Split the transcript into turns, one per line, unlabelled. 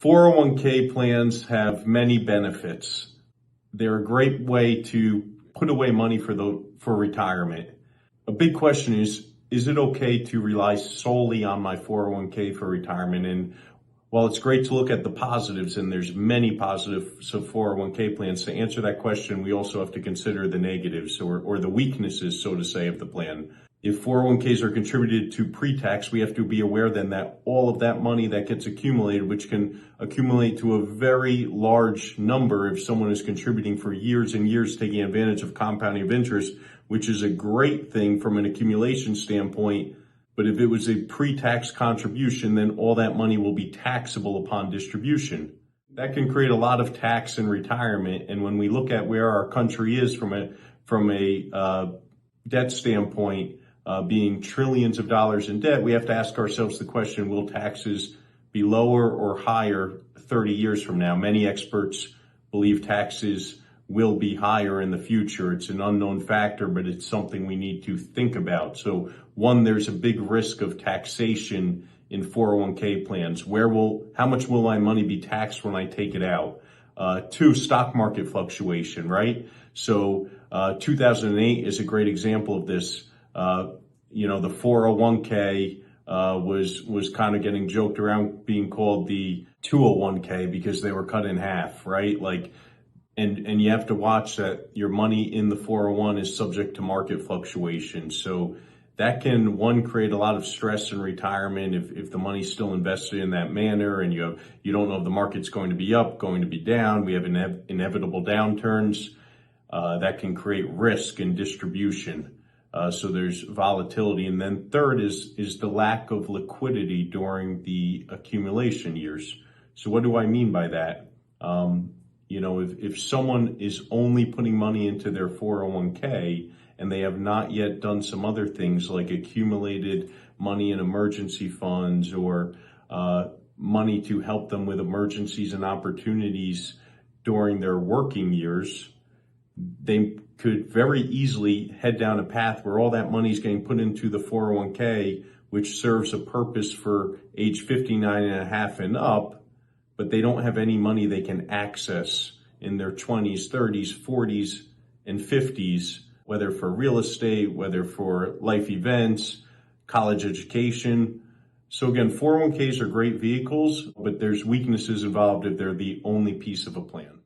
401k plans have many benefits. They're a great way to put away money for retirement. A big question is it okay to rely solely on my 401k for retirement? And while it's great to look at the positives, and there's many positives of 401k plans, to answer that question, we also have to consider the negatives or the weaknesses, so to say, of the plan. If 401ks are contributed to pre-tax, we have to be aware then that all of that money that gets accumulated, which can accumulate to a very large number if someone is contributing for years and years, taking advantage of compounding of interest, which is a great thing from an accumulation standpoint. But if it was a pre-tax contribution, then all that money will be taxable upon distribution. That can create a lot of tax in retirement. And when we look at where our country is from a debt standpoint, being trillions of dollars in debt, we have to ask ourselves the question, will taxes be lower or higher 30 years from now? Many experts believe taxes will be higher in the future. It's an unknown factor, but it's something we need to think about. So one, there's a big risk of taxation in 401k plans. How much will my money be taxed when I take it out? Two, stock market fluctuation, right? So 2008 is a great example of this. The 401k was kind of getting joked around being called the 201k because they were cut in half, right? And you have to watch that your money in the 401 is subject to market fluctuation. So that can, one, create a lot of stress in retirement if the money's still invested in that manner and you don't know if the market's going to be up, going to be down. We have inevitable downturns that can create risk in distribution. So there's volatility. And then third is the lack of liquidity during the accumulation years. So what do I mean by that? If someone is only putting money into their 401k and they have not yet done some other things like accumulated money in emergency funds or money to help them with emergencies and opportunities during their working years, they could very easily head down a path where all that money is getting put into the 401k, which serves a purpose for age 59 and a half and up, but they don't have any money they can access in their 20s, 30s, 40s, and 50s, whether for real estate, whether for life events, college education. So again, 401ks are great vehicles, but there's weaknesses involved if they're the only piece of a plan.